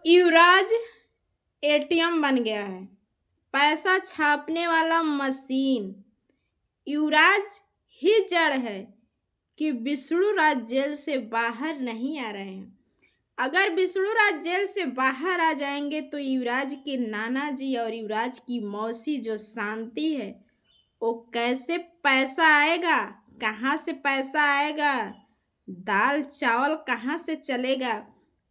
युवराज ATM बन गया है, पैसा छापने वाला मशीन। युवराज ही जड़ है कि विष्णुराज जेल से बाहर नहीं आ रहे हैं। अगर विष्णुराज जेल से बाहर आ जाएंगे तो युवराज के नाना जी और युवराज की मौसी जो शांति है, वो कैसे पैसा आएगा, कहाँ से पैसा आएगा, दाल चावल कहाँ से चलेगा।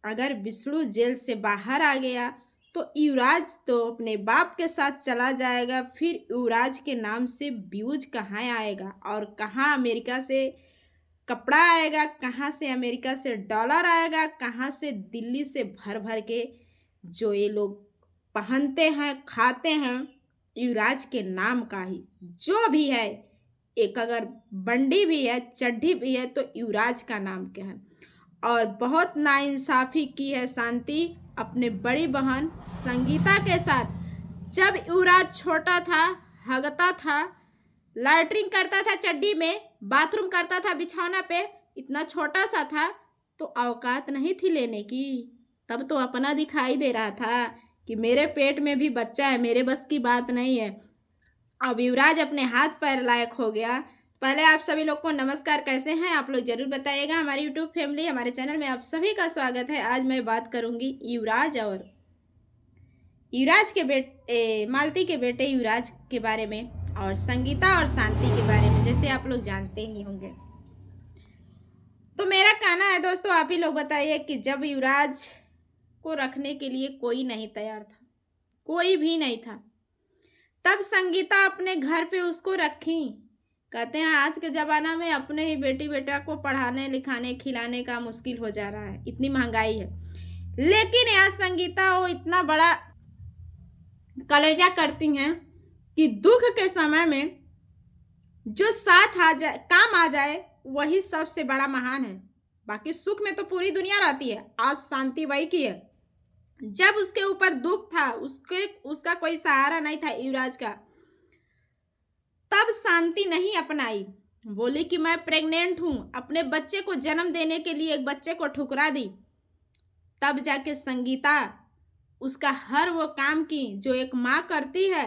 अगर विष्णु जेल से बाहर आ गया तो युवराज तो अपने बाप के साथ चला जाएगा, फिर युवराज के नाम से व्यूज कहाँ आएगा और कहाँ अमेरिका से कपड़ा आएगा, कहाँ से अमेरिका से डॉलर आएगा, कहाँ से दिल्ली से भर भर के जो ये लोग पहनते हैं खाते हैं युवराज के नाम का ही जो भी है। एक अगर बंडी भी है चड्ढी भी है तो युवराज का नाम क्या है। और बहुत नाइंसाफ़ी की है शांति अपने बड़ी बहन संगीता के साथ। जब युवराज छोटा था, हगता था, लैट्रिन करता था चड्डी में, बाथरूम करता था बिछौना पे, इतना छोटा सा था तो औकात नहीं थी लेने की। तब तो अपना दिखाई दे रहा था कि मेरे पेट में भी बच्चा है, मेरे बस की बात नहीं है। अब युवराज अपने हाथ पैर लायक हो गया। पहले आप सभी लोग को नमस्कार, कैसे हैं आप लोग जरूर बताइएगा। हमारी यूट्यूब फैमिली, हमारे चैनल में आप सभी का स्वागत है। आज मैं बात करूंगी युवराज और युवराज के बेटे मालती के बेटे युवराज के बारे में और संगीता और शांति के बारे में, जैसे आप लोग जानते ही होंगे। तो मेरा कहना है दोस्तों, आप ही लोग बताइए कि जब युवराज को रखने के लिए कोई नहीं तैयार था, कोई भी नहीं था, तब संगीता अपने घर पे उसको रखी। कहते हैं आज के ज़माना में अपने ही बेटी बेटा को पढ़ाने लिखाने खिलाने का मुश्किल हो जा रहा है, इतनी महंगाई है। लेकिन यहाँ संगीता वो इतना बड़ा कलेजा करती हैं कि दुख के समय में जो साथ आ जाए, काम आ जाए, वही सबसे बड़ा महान है। बाकी सुख में तो पूरी दुनिया रहती है। आज शांति वही की है। जब उसके ऊपर दुख था, उसका कोई सहारा नहीं था युवराज का, तब शांति नहीं अपनाई। बोली कि मैं प्रेग्नेंट हूं, अपने बच्चे को जन्म देने के लिए एक बच्चे को ठुकरा दी। तब जाके संगीता उसका हर वो काम की जो एक माँ करती है।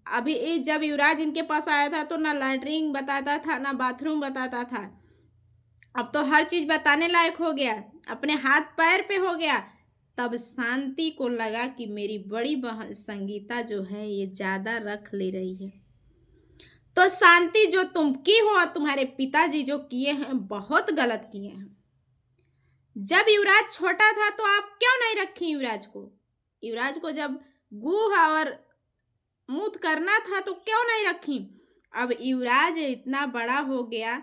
अभी जब युवराज इनके पास आया था तो ना लैट्रिन बताता था, ना बाथरूम बताता था। अब तो हर चीज़ बताने लायक हो गया, अपने हाथ पैर पे हो गया। तब शांति को लगा कि मेरी बड़ी बहन संगीता जो है ये ज़्यादा रख ले रही है। तो शांति, जो तुम की हो और तुम्हारे पिताजी जो किए हैं बहुत गलत किए हैं। जब युवराज छोटा था तो आप क्यों नहीं रखी युवराज को? युवराज को जब गुह और मूत करना था तो क्यों नहीं रखी? अब युवराज इतना बड़ा हो गया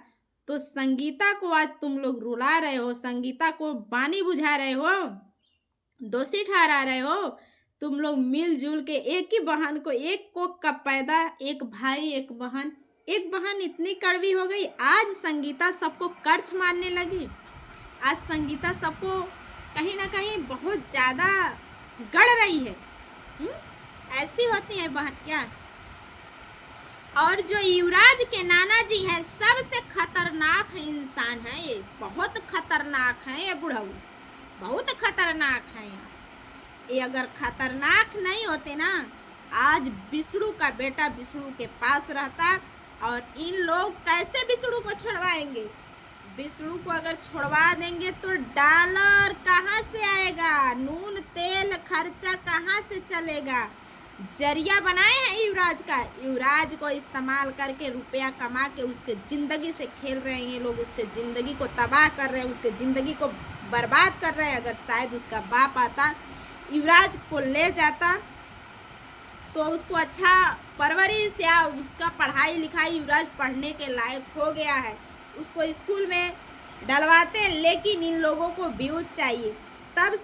तो संगीता को आज तुम लोग रुला रहे हो, संगीता को बानी बुझा रहे हो, दोषी ठहरा रहे हो। तुम लोग मिलजुल के एक ही बहन को, एक को कब पैदा, एक भाई एक बहन, एक बहन इतनी कड़वी हो गई। आज संगीता सबको कर्च मारने लगी। आज संगीता सबको कहीं ना कहीं बहुत ज़्यादा गड़ रही है। ऐसी होती है बहन क्या? और जो युवराज के नाना जी हैं सबसे खतरनाक इंसान है ये, बहुत खतरनाक है ये बुढ़ऊ, बहुत खतरनाक है ये। अगर खतरनाक नहीं होते ना, आज विष्णु का बेटा विष्णु के पास रहता। और इन लोग कैसे विष्णु को छुड़वाएंगे? विष्णु को अगर छुड़वा देंगे तो डॉलर कहाँ से आएगा, नून तेल खर्चा कहाँ से चलेगा? जरिया बनाए हैं युवराज का, युवराज को इस्तेमाल करके रुपया कमा के उसके ज़िंदगी से खेल रहे हैं ये लोग, उसके ज़िंदगी को तबाह कर रहे हैं, उसके ज़िंदगी को बर्बाद कर रहे हैं। अगर शायद उसका बाप आता, युवराज को ले जाता तो उसको अच्छा परवरिश या उसका पढ़ाई लिखाई, युवराज पढ़ने के लायक हो गया है, उसको स्कूल में डलवाते। लेकिन इन लोगों को व्यूज चाहिए। तब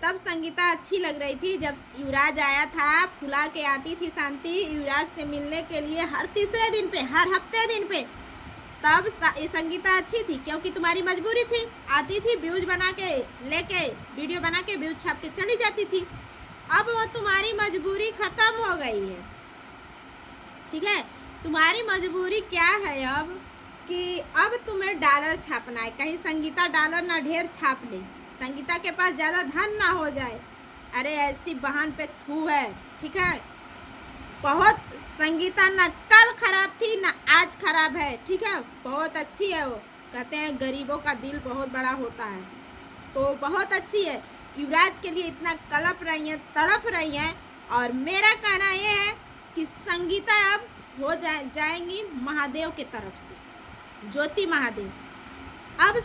तब संगीता अच्छी लग रही थी जब युवराज आया था, फुला के आती थी शांति युवराज से मिलने के लिए हर तीसरे दिन पे, हर हफ्ते दिन पे। तब संगीता अच्छी थी क्योंकि तुम्हारी मजबूरी थी, आती थी व्यूज बना के लेके, वीडियो बना के व्यूज छाप के चली जाती थी। अब वो तुम्हारी मजबूरी खत्म हो गई है, ठीक है। तुम्हारी मजबूरी क्या है अब कि अब तुम्हें डॉलर छापना है। कहीं संगीता डॉलर ना ढेर छाप ले, संगीता के पास ज़्यादा धन ना हो जाए। अरे ऐसी बहन पे थू है, ठीक है। बहुत संगीता ना कल खराब थी ना आज खराब है, ठीक है। बहुत अच्छी है वो। कहते हैं गरीबों का दिल बहुत बड़ा होता है, तो बहुत अच्छी है। युवराज के लिए इतना कलप रही हैं, तड़प रही हैं। और मेरा कहना ये है कि संगीता अब हो जाएंगी महादेव की तरफ से, ज्योति महादेव। अब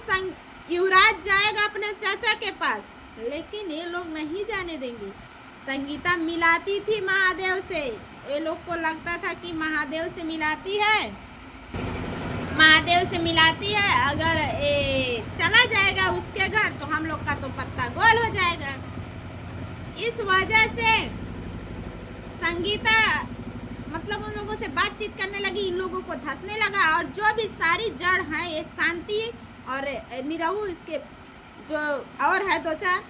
युवराज जाएगा अपने चाचा के पास, लेकिन ये लोग नहीं जाने देंगे। संगीता मिलाती थी महादेव से, ये लोग को लगता था कि महादेव से मिलाती है, महादेव से मिलाती है। अगर ये चला जाएगा उसके घर तो हम लोग का तो पत्ता गोल हो जाएगा। इस वजह से संगीता मतलब उन लोगों से बातचीत करने लगी, इन लोगों को धंसने लगा। और जो भी सारी जड़ है ये शांति और निरहू, इसके जो और है दो चार,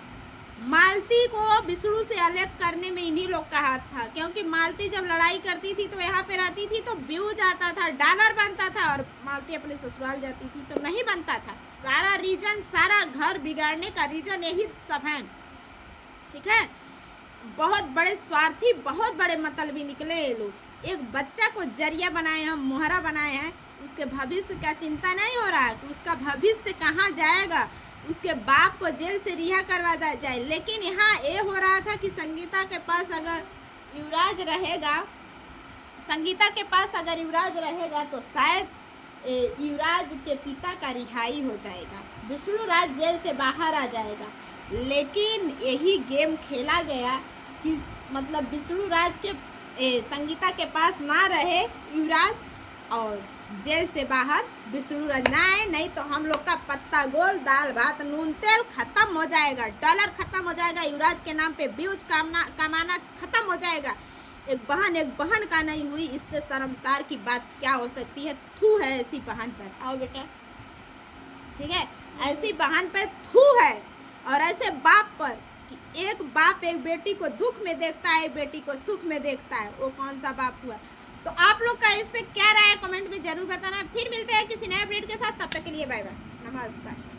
मालती को विष्णु से अलग करने में इन्हीं लोग का हाथ था। क्योंकि मालती जब लड़ाई करती थी तो यहाँ पे रहती थी तो व्यूज आता था, डॉलर बनता था, और मालती अपने ससुराल जाती थी तो नहीं बनता था। सारा रीजन, सारा घर बिगाड़ने का रीजन यही सब है, ठीक है। बहुत बड़े स्वार्थी, बहुत बड़े मतलबी निकले ये लोग। एक बच्चा को जरिया बनाए हैं, मोहरा बनाए हैं, उसके भविष्य का चिंता नहीं हो रहा कि उसका भविष्य कहाँ जाएगा, उसके बाप को जेल से रिहा करवा जाए। लेकिन यहाँ ये हो रहा था कि संगीता के पास अगर युवराज रहेगा, संगीता के पास अगर युवराज रहेगा तो शायद युवराज के पिता का रिहाई हो जाएगा, विष्णु राज जेल से बाहर आ जाएगा। लेकिन यही गेम खेला गया कि मतलब विष्णु राज के संगीता के पास ना रहे युवराज, और जेल से बाहर विष्णु राज ना आए। नहीं तो हम लोग का पत्ता गोल, दाल भात नून तेल खत्म हो जाएगा, डॉलर खत्म हो जाएगा, युवराज के नाम पे व्यूज कमाना खत्म हो जाएगा। एक बहन का नहीं हुई, इससे शर्मसार की बात क्या हो सकती है। थू है ऐसी बहन पर। आओ बेटा, ठीक है, ऐसी बहन पर थू है। और ऐसे बाप पर कि एक बाप एक बेटी को दुख में देखता है, एक बेटी को सुख में देखता है, वो कौन सा बाप हुआ। तो आप लोग का इस पे क्या राय है कमेंट में जरूर बताना। फिर मिलते हैं किसी नए अपडेट के साथ, तब तक के लिए बाय बाय, नमस्कार।